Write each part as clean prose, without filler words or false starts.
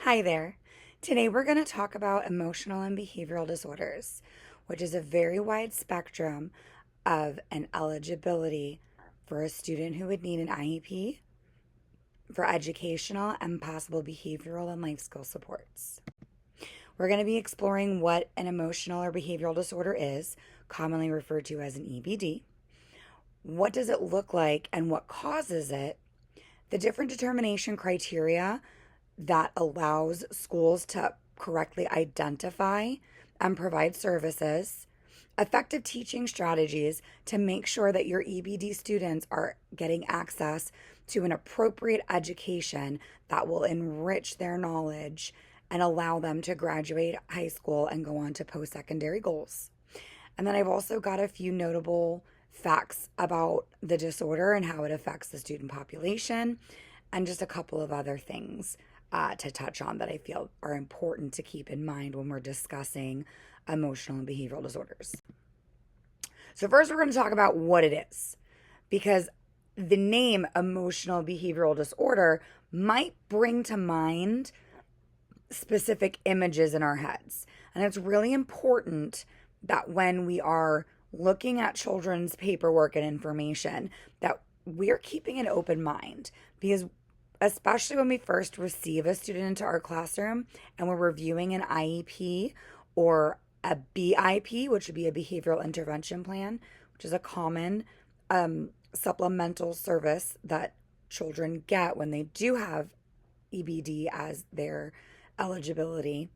Hi there. Today we're going to talk about emotional and behavioral disorders, which is a very wide spectrum of an eligibility for a student who would need an IEP for educational and possible behavioral and life skill supports. We're going to be exploring what an emotional or behavioral disorder is, commonly referred to as an EBD. What does it look like and what causes it? The different determination criteria that allows schools to correctly identify and provide services, effective teaching strategies to make sure that your EBD students are getting access to an appropriate education that will enrich their knowledge and allow them to graduate high school and go on to post-secondary goals. And then I've also got a few notable facts about the disorder and how it affects the student population, and just a couple of other things to touch on that I feel are important to keep in mind when we're discussing emotional and behavioral disorders. So first we're going to talk about what it is, because the name emotional behavioral disorder might bring to mind specific images in our heads. And it's really important that when we are looking at children's paperwork and information, that we're keeping an open mind, because especially when we first receive a student into our classroom and we're reviewing an IEP or a BIP, which would be a behavioral intervention plan, which is a common supplemental service that children get when they do have EBD as their eligibility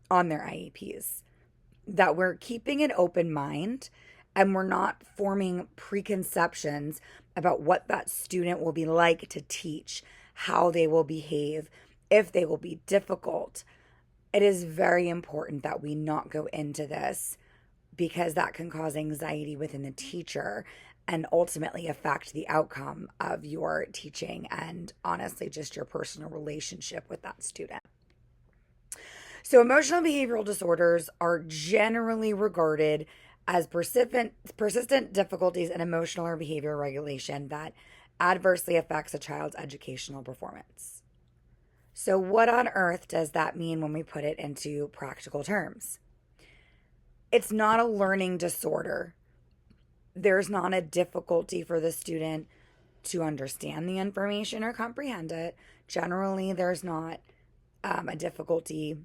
on their IEPs, that we're keeping an open mind and we're not forming preconceptions about what that student will be like to teach, how they will behave, if they will be difficult. It is very important that we not go into this, because that can cause anxiety within the teacher and ultimately affect the outcome of your teaching and honestly just your personal relationship with that student. So emotional behavioral disorders are generally regarded as persistent difficulties in emotional or behavioral regulation that adversely affects a child's educational performance. So what on earth does that mean when we put it into practical terms? It's not a learning disorder. There's not a difficulty for the student to understand the information or comprehend it. Generally, there's not a difficulty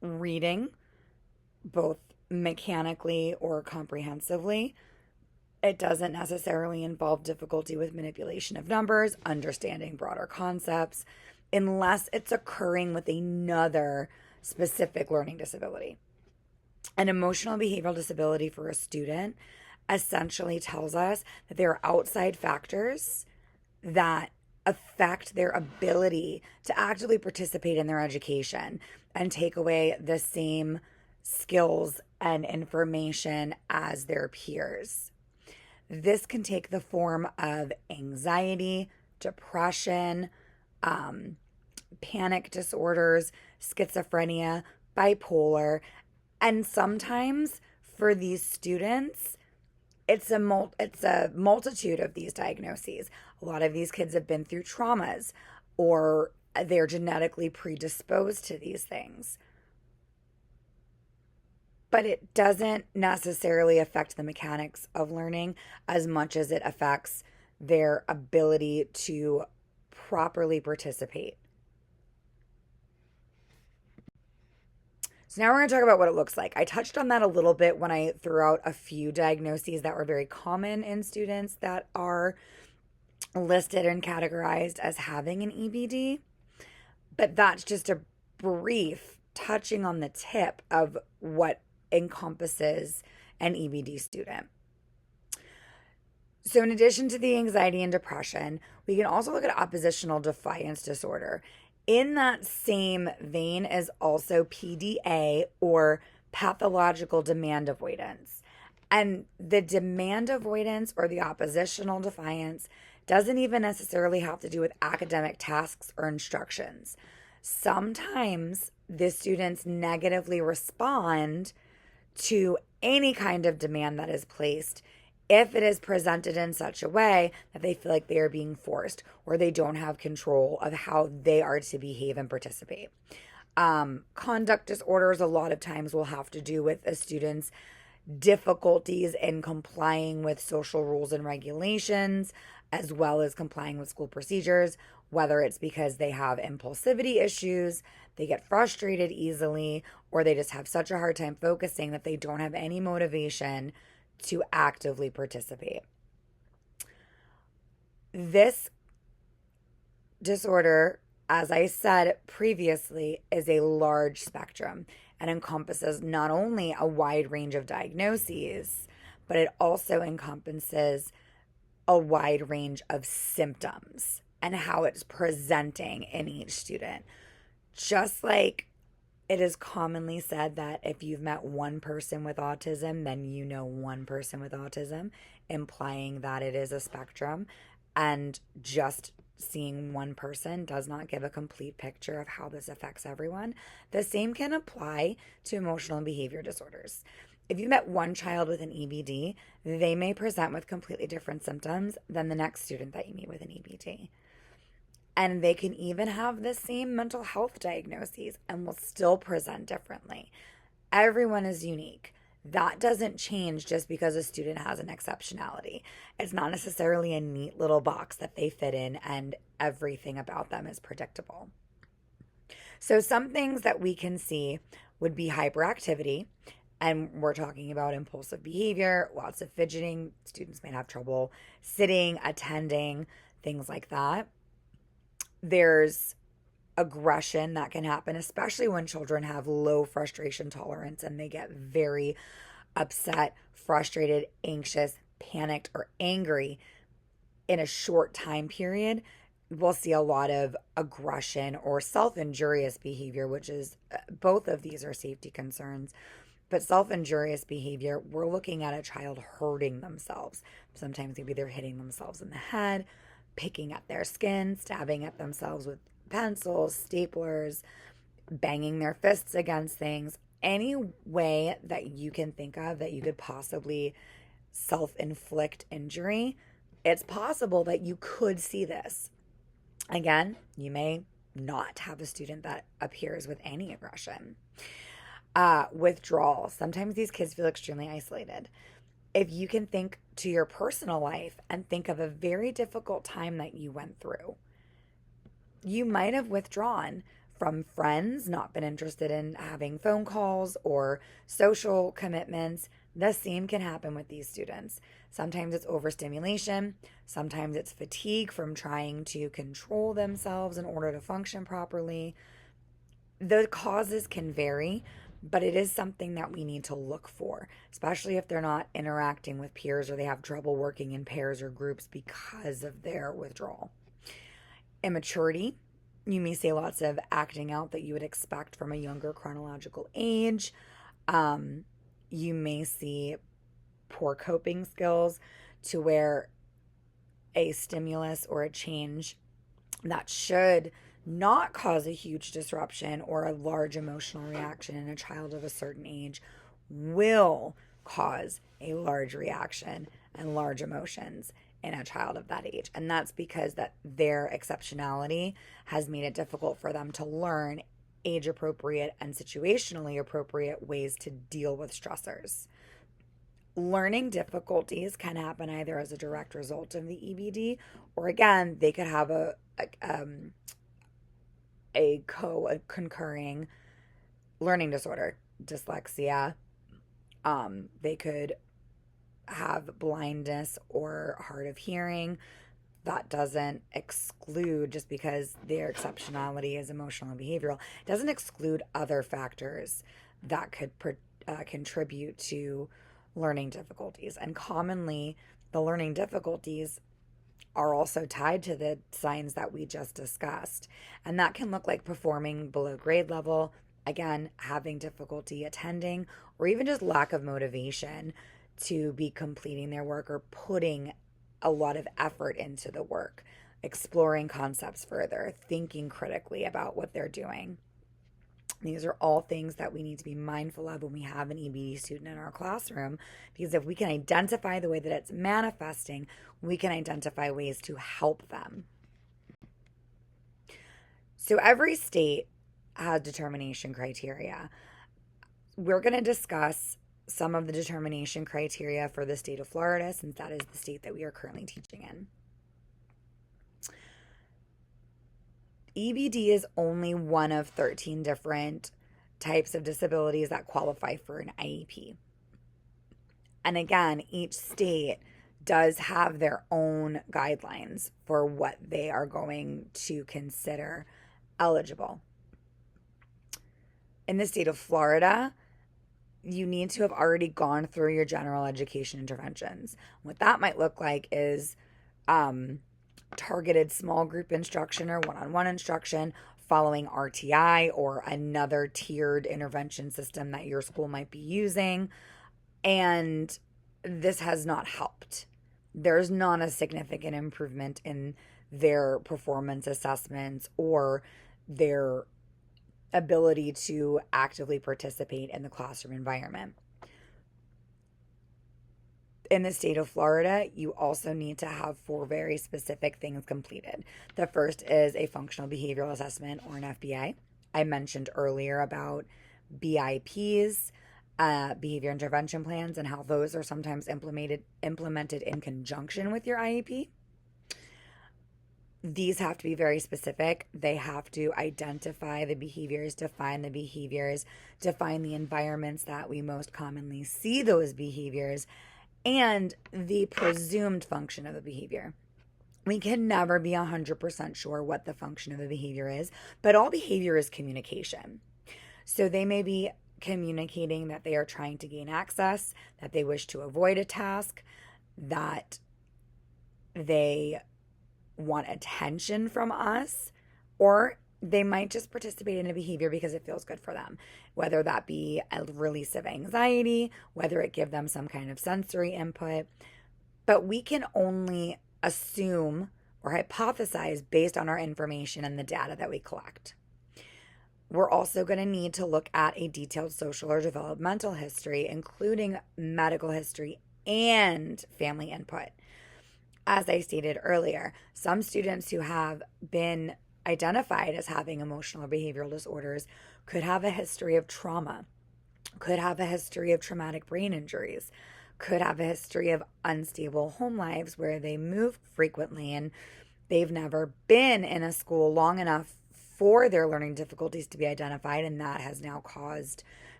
reading, both mechanically or comprehensively. It doesn't necessarily involve difficulty with manipulation of numbers, understanding broader concepts, unless it's occurring with another specific learning disability. An emotional behavioral disability for a student essentially tells us that there are outside factors that affect their ability to actively participate in their education and take away the same skills and information as their peers. This can take the form of anxiety, depression, panic disorders, schizophrenia, bipolar, and sometimes for these students, it's a multitude of these diagnoses. A lot of these kids have been through traumas, or they're genetically predisposed to these things. But it doesn't necessarily affect the mechanics of learning as much as it affects their ability to properly participate. So now we're going to talk about what it looks like. I touched on that a little bit when I threw out a few diagnoses that were very common in students that are listed and categorized as having an EBD. But that's just a brief touching on the tip of what encompasses an EBD student. So in addition to the anxiety and depression, we can also look at oppositional defiance disorder. In that same vein is also PDA, or pathological demand avoidance. And the demand avoidance or the oppositional defiance doesn't even necessarily have to do with academic tasks or instructions. Sometimes the students negatively respond to any kind of demand that is placed if it is presented in such a way that they feel like they are being forced or they don't have control of how they are to behave and participate. Conduct disorders a lot of times will have to do with a student's difficulties in complying with social rules and regulations, as well as complying with school procedures, whether it's because they have impulsivity issues, they get frustrated easily, or they just have such a hard time focusing that they don't have any motivation to actively participate. This disorder, as I said previously, is a large spectrum and encompasses not only a wide range of diagnoses, but it also encompasses a wide range of symptoms and how it's presenting in each student. Just like it is commonly said that if you've met one person with autism, then you know one person with autism, implying that it is a spectrum. And just seeing one person does not give a complete picture of how this affects everyone. The same can apply to emotional and behavior disorders. If you met one child with an EBD, they may present with completely different symptoms than the next student that you meet with an EBD. And they can even have the same mental health diagnoses and will still present differently. Everyone is unique. That doesn't change just because a student has an exceptionality. It's not necessarily a neat little box that they fit in and everything about them is predictable. So some things that we can see would be hyperactivity, and we're talking about impulsive behavior, lots of fidgeting. Students may have trouble sitting, attending, things like that. There's aggression that can happen, especially when children have low frustration tolerance and they get very upset, frustrated, anxious, panicked, or angry in a short time period. We'll see a lot of aggression or self-injurious behavior, which is both of these are safety concerns. But self-injurious behavior, we're looking at a child hurting themselves. Sometimes maybe they're hitting themselves in the head, picking at their skin, stabbing at themselves with pencils, staplers, banging their fists against things. Any way that you can think of that you could possibly self-inflict injury, it's possible that you could see this. Again, you may not have a student that appears with any aggression. Withdrawal. Sometimes these kids feel extremely isolated. If you can think to your personal life and think of a very difficult time that you went through, you might have withdrawn from friends, not been interested in having phone calls or social commitments. The same can happen with these students. Sometimes it's overstimulation. Sometimes it's fatigue from trying to control themselves in order to function properly. The causes can vary, but it is something that we need to look for, especially if they're not interacting with peers or they have trouble working in pairs or groups because of their withdrawal. Immaturity. You may see lots of acting out that you would expect from a younger chronological age. You may see poor coping skills to where a stimulus or a change that should not cause a huge disruption or a large emotional reaction in a child of a certain age will cause a large reaction and large emotions in a child of that age. And that's because that their exceptionality has made it difficult for them to learn age appropriate and situationally appropriate ways to deal with stressors. Learning difficulties can happen either as a direct result of the EBD, or again, they could have a concurring learning disorder, dyslexia. They could have blindness or hard of hearing. That doesn't exclude, just because their exceptionality is emotional and behavioral, doesn't exclude other factors that could contribute to learning difficulties. And commonly, the learning difficulties are also tied to the signs that we just discussed. And that can look like performing below grade level, again, having difficulty attending, or even just lack of motivation to be completing their work or putting a lot of effort into the work, exploring concepts further, thinking critically about what they're doing. These are all things that we need to be mindful of when we have an EBD student in our classroom, because if we can identify the way that it's manifesting, we can identify ways to help them. So every state has determination criteria. We're going to discuss some of the determination criteria for the state of Florida, since that is the state that we are currently teaching in. EBD is only one of 13 different types of disabilities that qualify for an IEP. And again, each state does have their own guidelines for what they are going to consider eligible. In the state of Florida, you need to have already gone through your general education interventions. What that might look like is targeted small group instruction or one-on-one instruction, following RTI or another tiered intervention system that your school might be using. And this has not helped. There's not a significant improvement in their performance assessments or their ability to actively participate in the classroom environment. In the state of Florida, you also need to have 4 very specific things completed. The first is a functional behavioral assessment, or an FBA. I mentioned earlier about BIPs, behavior intervention plans, and how those are sometimes implemented in conjunction with your IEP. These have to be very specific. They have to identify the behaviors, define the behaviors, define the environments that we most commonly see those behaviors, and the presumed function of the behavior. We can never be 100% sure what the function of a behavior is, but all behavior is communication. So they may be communicating that they are trying to gain access, that they wish to avoid a task, that they want attention from us, or they might just participate in a behavior because it feels good for them, whether that be a release of anxiety, whether it give them some kind of sensory input. But we can only assume or hypothesize based on our information and the data that we collect. We're also going to need to look at a detailed social or developmental history, including medical history and family input. As I stated earlier, some students who have been identified as having emotional or behavioral disorders could have a history of trauma, could have a history of traumatic brain injuries, could have a history of unstable home lives where they move frequently and they've never been in a school long enough for their learning difficulties to be identified, and that has now caused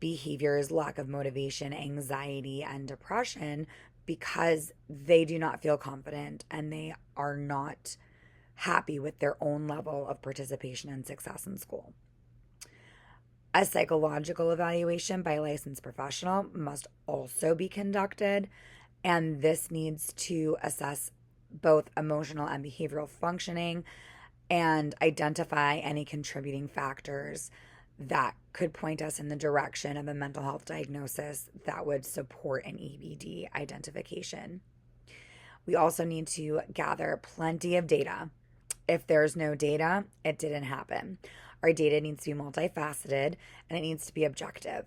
behaviors, lack of motivation, anxiety, and depression because they do not feel confident and they are not happy with their own level of participation and success in school. A psychological evaluation by a licensed professional must also be conducted, and this needs to assess both emotional and behavioral functioning and identify any contributing factors that could point us in the direction of a mental health diagnosis that would support an EBD identification. We also need to gather plenty of data. If there's no data, it didn't happen. Our data needs to be multifaceted and it needs to be objective.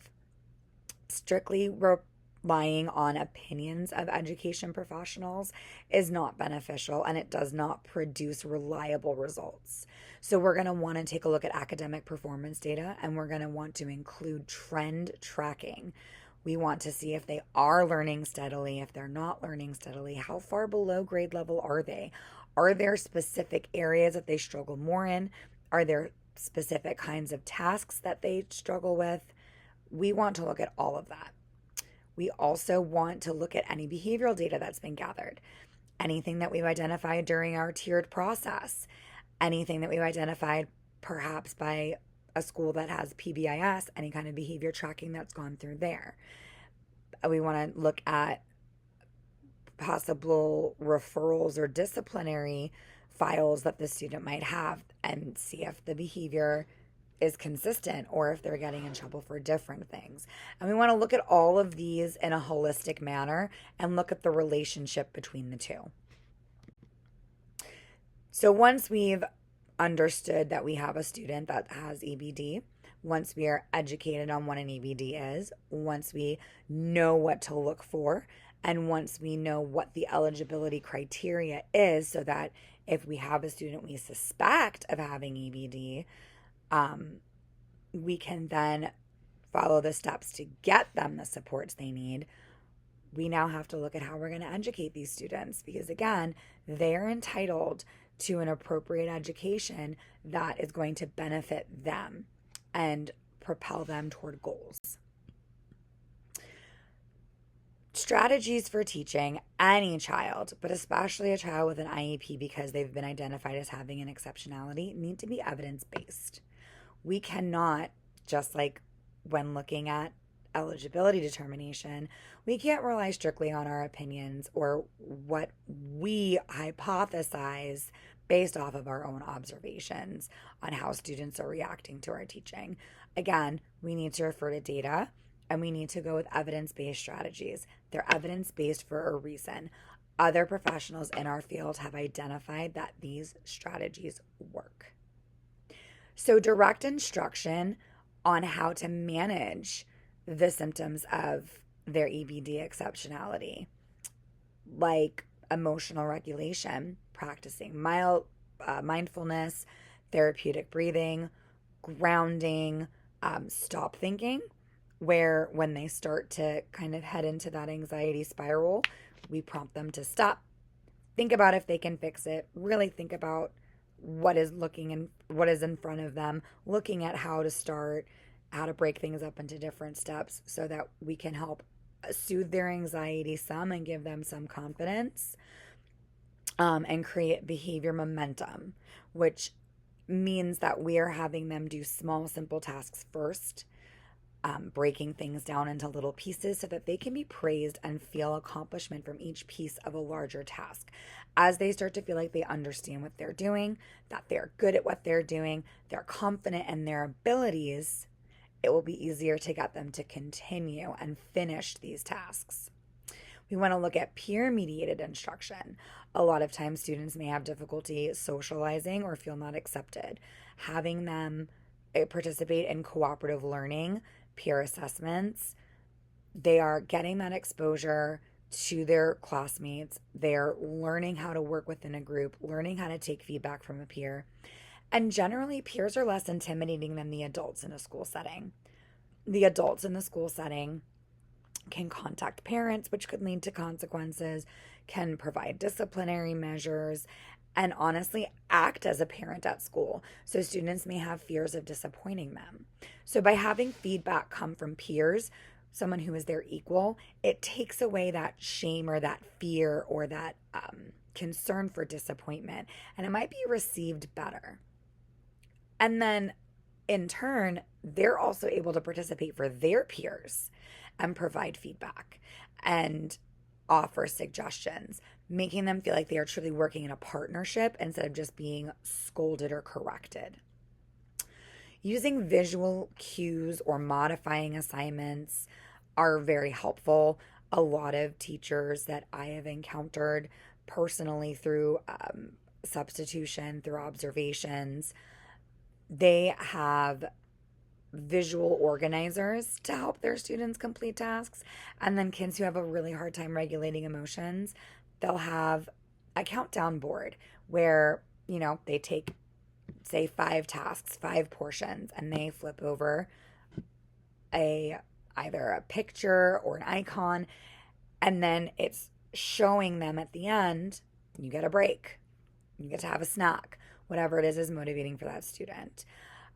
Strictly relying on opinions of education professionals is not beneficial, and it does not produce reliable results. So we're going to want to take a look at academic performance data, and we're going to want to include trend tracking. We want to see if they are learning steadily, if they're not learning steadily, how far below grade level are they? Are there specific areas that they struggle more in? Are there specific kinds of tasks that they struggle with? We want to look at all of that. We also want to look at any behavioral data that's been gathered, anything that we've identified during our tiered process, anything that we've identified perhaps by a school that has PBIS, any kind of behavior tracking that's gone through there. We want to look at possible referrals or disciplinary files that the student might have and see if the behavior is consistent or if they're getting in trouble for different things. And we want to look at all of these in a holistic manner and look at the relationship between the two. So once we've understood that we have a student that has EBD, once we are educated on what an EBD is, once we know what to look for, and once we know what the eligibility criteria is, so that if we have a student we suspect of having EBD, we can then follow the steps to get them the supports they need. We now have to look at how we're going to educate these students, because again, they're entitled to an appropriate education that is going to benefit them and propel them toward goals. Strategies for teaching any child, but especially a child with an IEP because they've been identified as having an exceptionality, need to be evidence-based. We cannot, just like when looking at eligibility determination, we can't rely strictly on our opinions or what we hypothesize based off of our own observations on how students are reacting to our teaching. Again, we need to refer to data and we need to go with evidence-based strategies. They're evidence-based for a reason. Other professionals in our field have identified that these strategies work. So direct instruction on how to manage the symptoms of their EBD exceptionality, like emotional regulation, practicing mindfulness, therapeutic breathing, grounding, stop thinking, where when they start to kind of head into that anxiety spiral, we prompt them to stop, think about if they can fix it, really think about what is in front of them, looking at how to start, how to break things up into different steps so that we can help soothe their anxiety some and give them some confidence, and create behavior momentum, which means that we are having them do small, simple tasks first, breaking things down into little pieces so that they can be praised and feel accomplishment from each piece of a larger task. As they start to feel like they understand what they're doing, that they're good at what they're doing, they're confident in their abilities, it will be easier to get them to continue and finish these tasks. We want to look at peer-mediated instruction. A lot of times students may have difficulty socializing or feel not accepted. Having them participate in cooperative learning, peer assessments, they are getting that exposure to their classmates. They're learning how to work within a group, learning how to take feedback from a peer. And generally, peers are less intimidating than the adults in a school setting. The adults in the school setting can contact parents, which could lead to consequences, can provide disciplinary measures, and honestly act as a parent at school. So students may have fears of disappointing them. So by having feedback come from peers, someone who is their equal, it takes away that shame or that fear or that concern for disappointment, and it might be received better. And then in turn, they're also able to participate for their peers and provide feedback and offer suggestions, making them feel like they are truly working in a partnership instead of just being scolded or corrected. Using visual cues or modifying assignments are very helpful. A lot of teachers that I have encountered personally through substitution, through observations, they have visual organizers to help their students complete tasks. And then kids who have a really hard time regulating emotions, they'll have a countdown board where, they take, say, 5 tasks, 5 portions, and they flip over either a picture or an icon, and then it's showing them at the end, you get a break, you get to have a snack, whatever it is motivating for that student.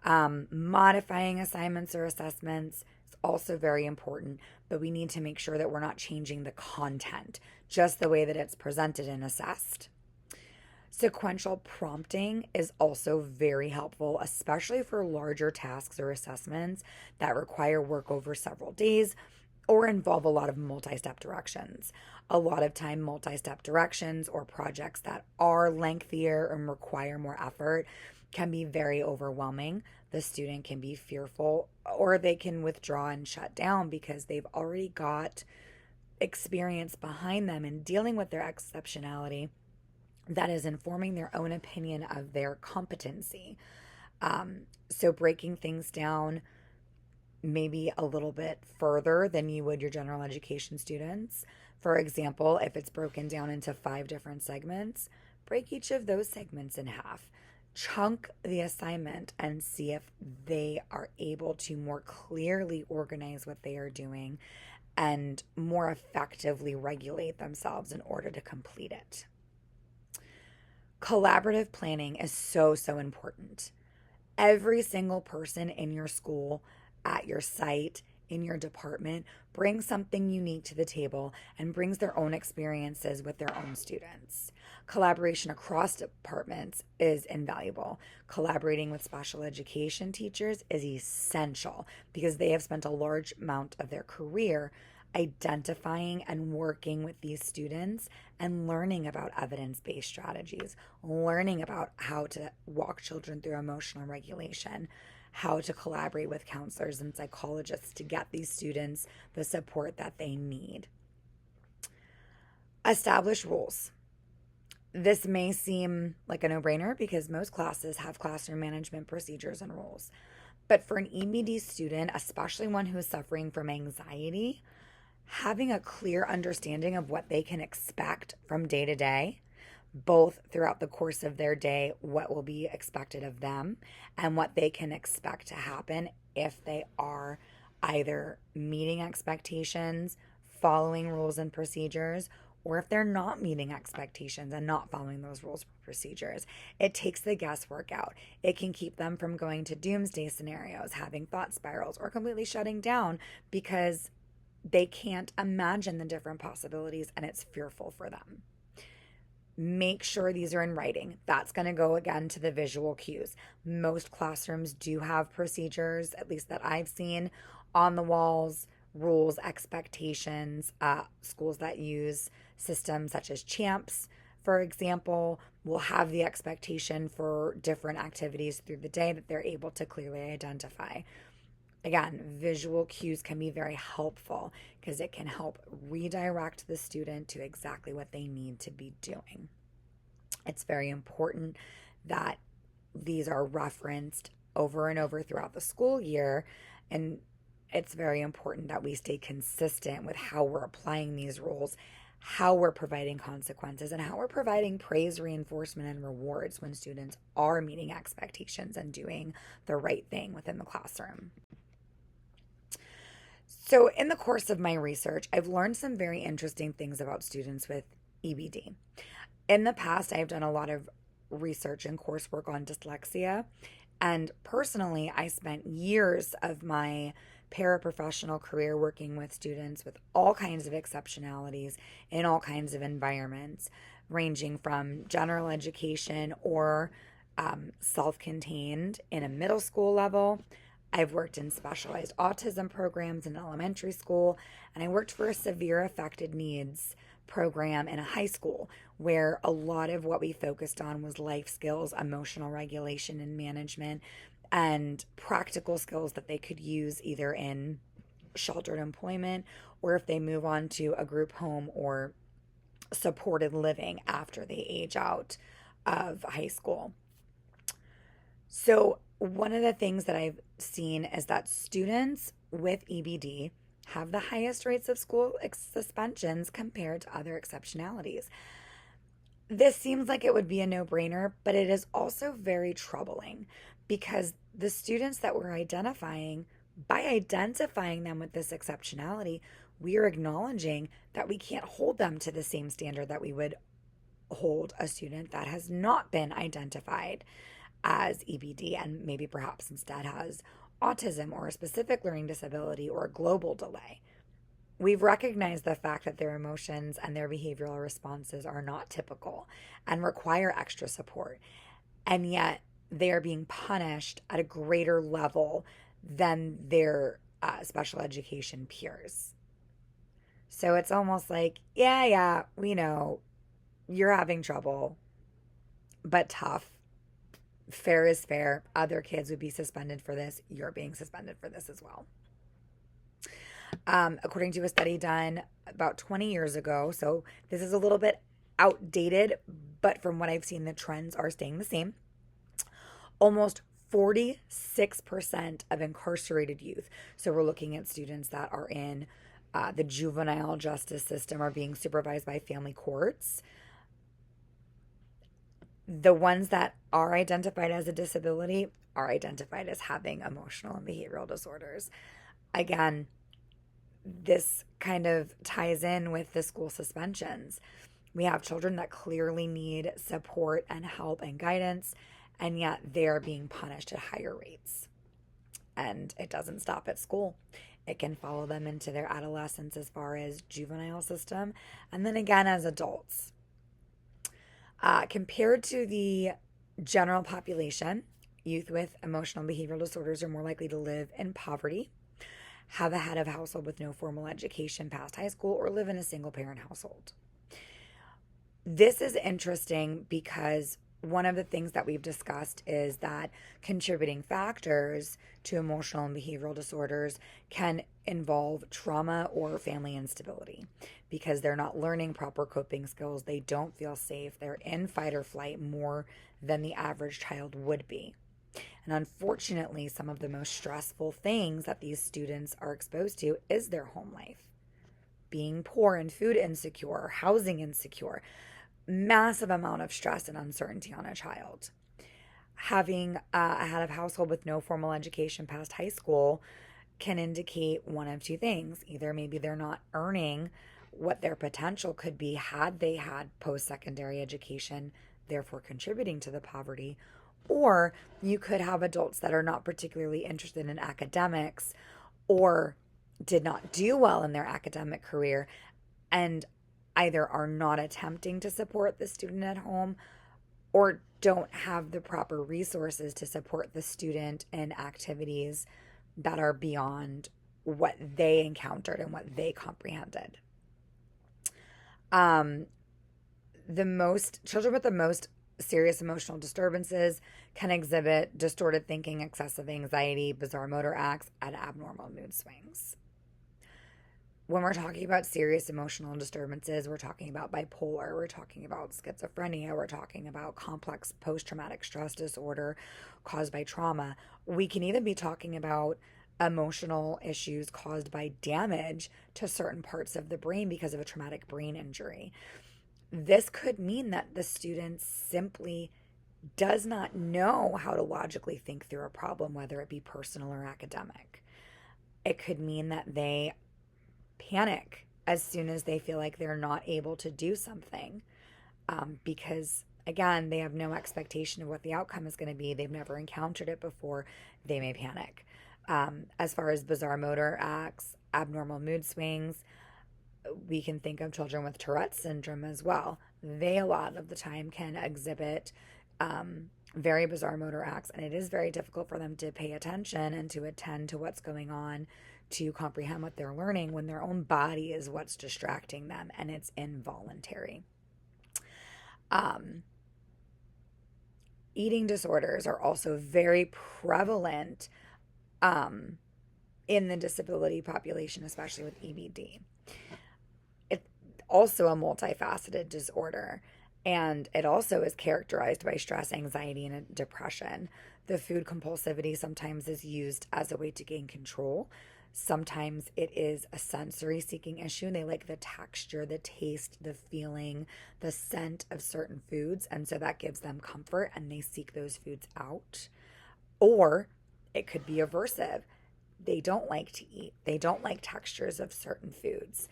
Modifying assignments or assessments is also very important, but we need to make sure that we're not changing the content, just the way that it's presented and assessed. Sequential prompting is also very helpful, especially for larger tasks or assessments that require work over several days or involve a lot of multi-step directions. A lot of time, multi-step directions or projects that are lengthier and require more effort can be very overwhelming. The student can be fearful, or they can withdraw and shut down because they've already got experience behind them in dealing with their exceptionality, that is informing their own opinion of their competency. So breaking things down maybe a little bit further than you would your general education students. For example, if it's broken down into 5 different segments, break each of those segments in half. Chunk the assignment and see if they are able to more clearly organize what they are doing and more effectively regulate themselves in order to complete it. Collaborative planning is so, so important. Every single person in your school, at your site, in your department, brings something unique to the table and brings their own experiences with their own students. Collaboration across departments is invaluable. Collaborating with special education teachers is essential because they have spent a large amount of their career identifying and working with these students and learning about evidence-based strategies, learning about how to walk children through emotional regulation, how to collaborate with counselors and psychologists to get these students the support that they need. Establish rules. This may seem like a no-brainer because most classes have classroom management procedures and rules. But for an EBD student, especially one who is suffering from anxiety, having a clear understanding of what they can expect from day to day, both throughout the course of their day, what will be expected of them, and what they can expect to happen if they are either meeting expectations, following rules and procedures, or if they're not meeting expectations and not following those rules and procedures. It takes the guesswork out. It can keep them from going to doomsday scenarios, having thought spirals, or completely shutting down because they can't imagine the different possibilities and it's fearful for them. Make sure these are in writing. That's going to go again to the visual cues. Most classrooms do have procedures, at least that I've seen, on the walls, rules, expectations. Schools that use systems such as CHAMPS, for example, will have the expectation for different activities through the day that they're able to clearly identify. Again, visual cues can be very helpful because it can help redirect the student to exactly what they need to be doing. It's very important that these are referenced over and over throughout the school year, and it's very important that we stay consistent with how we're applying these rules, how we're providing consequences, and how we're providing praise, reinforcement, and rewards when students are meeting expectations and doing the right thing within the classroom. So in the course of my research, I've learned some very interesting things about students with EBD. In the past, I've done a lot of research and coursework on dyslexia. And personally, I spent years of my paraprofessional career working with students with all kinds of exceptionalities in all kinds of environments, ranging from general education or self-contained in a middle school level. I've worked in specialized autism programs in elementary school, and I worked for a severe affected needs program in a high school where a lot of what we focused on was life skills, emotional regulation and management, and practical skills that they could use either in sheltered employment or if they move on to a group home or supported living after they age out of high school. So one of the things that I've seen is that students with EBD have the highest rates of school suspensions compared to other exceptionalities. This seems like it would be a no-brainer, but it is also very troubling because the students that we're identifying, by identifying them with this exceptionality, we are acknowledging that we can't hold them to the same standard that we would hold a student that has not been identified as EBD and maybe perhaps instead has autism or a specific learning disability or a global delay. We've recognized the fact that their emotions and their behavioral responses are not typical and require extra support, and yet they are being punished at a greater level than their special education peers. So it's almost like, yeah, we know you're having trouble, but tough. Fair is fair. Other kids would be suspended for this. You're being suspended for this as well. According to a study done about 20 years ago, so this is a little bit outdated, but from what I've seen, the trends are staying the same. Almost 46% of incarcerated youth, so we're looking at students that are in the juvenile justice system, are being supervised by family courts. The ones that are identified as a disability are identified as having emotional and behavioral disorders. Again, this kind of ties in with the school suspensions. We have children that clearly need support and help and guidance, and yet they're being punished at higher rates. And it doesn't stop at school. It can follow them into their adolescence as far as juvenile system, and then again as adults. Compared to the general population, youth with emotional and behavioral disorders are more likely to live in poverty, have a head of household with no formal education past high school, or live in a single parent household. This is interesting because one of the things that we've discussed is that contributing factors to emotional and behavioral disorders can involve trauma or family instability because they're not learning proper coping skills. They don't feel safe. They're in fight or flight more than the average child would be. And unfortunately, some of the most stressful things that these students are exposed to is their home life. Being poor and food insecure, housing insecure, massive amount of stress and uncertainty on a child. Having a head of household with no formal education past high school can indicate one of two things. Either maybe they're not earning what their potential could be had they had post-secondary education, therefore contributing to the poverty, or you could have adults that are not particularly interested in academics or did not do well in their academic career and either are not attempting to support the student at home or don't have the proper resources to support the student in activities that are beyond what they encountered and what they comprehended. Children with the most serious emotional disturbances can exhibit distorted thinking, excessive anxiety, bizarre motor acts, and abnormal mood swings. When we're talking about serious emotional disturbances, we're talking about bipolar, we're talking about schizophrenia, we're talking about complex post-traumatic stress disorder caused by trauma. We can even be talking about emotional issues caused by damage to certain parts of the brain because of a traumatic brain injury. This could mean that the student simply does not know how to logically think through a problem, whether it be personal or academic. It could mean that they panic as soon as they feel like they're not able to do something because, again, they have no expectation of what the outcome is going to be. They've never encountered it before. They may panic. As far as bizarre motor acts, abnormal mood swings, we can think of children with Tourette's syndrome as well. They, a lot of the time, can exhibit very bizarre motor acts, and it is very difficult for them to pay attention and to attend to what's going on, to comprehend what they're learning when their own body is what's distracting them and it's involuntary. Eating disorders are also very prevalent in the disability population, especially with EBD. It's also a multifaceted disorder, and it also is characterized by stress, anxiety, and depression. The food compulsivity sometimes is used as a way to gain control. Sometimes it is a sensory seeking issue. They like the texture, the taste, the feeling, the scent of certain foods. And so that gives them comfort and they seek those foods out. Or it could be aversive. They don't like to eat. They don't like textures of certain foods.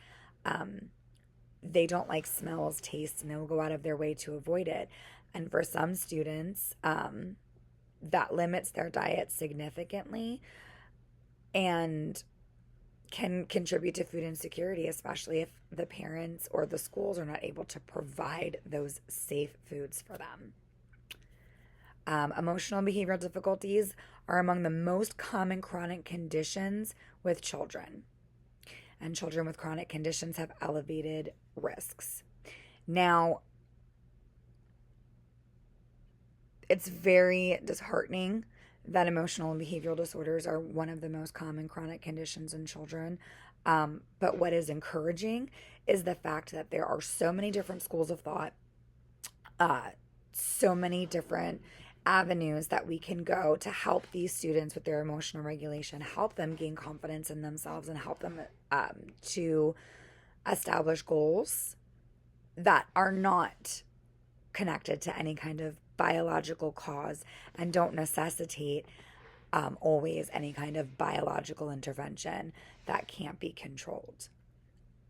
They don't like smells, tastes, and they'll go out of their way to avoid it. And for some students, that limits their diet significantly and can contribute to food insecurity, especially if the parents or the schools are not able to provide those safe foods for them. Emotional and behavioral difficulties are among the most common chronic conditions with children. And children with chronic conditions have elevated risks. Now, it's very disheartening that emotional and behavioral disorders are one of the most common chronic conditions in children. But what is encouraging is the fact that there are so many different schools of thought uh, so many different avenues that we can go to help these students with their emotional regulation, help them gain confidence in themselves, and help them to establish goals that are not connected to any kind of biological cause and don't necessitate always any kind of biological intervention that can't be controlled.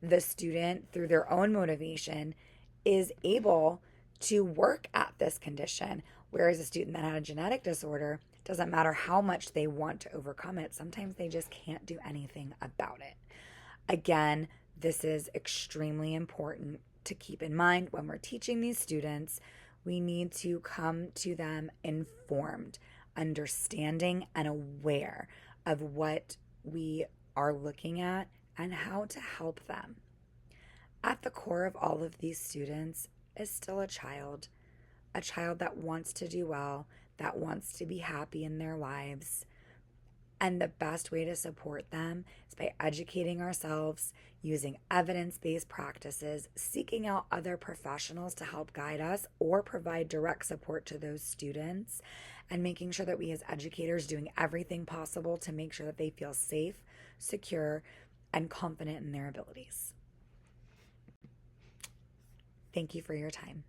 The student, through their own motivation, is able to work at this condition, whereas a student that had a genetic disorder, doesn't matter how much they want to overcome it, sometimes they just can't do anything about it. Again, this is extremely important to keep in mind when we're teaching these students. We need to come to them informed, understanding, and aware of what we are looking at and how to help them. At the core of all of these students is still a child that wants to do well, that wants to be happy in their lives. And the best way to support them is by educating ourselves, using evidence-based practices, seeking out other professionals to help guide us or provide direct support to those students, and making sure that we as educators doing everything possible to make sure that they feel safe, secure, and confident in their abilities. Thank you for your time.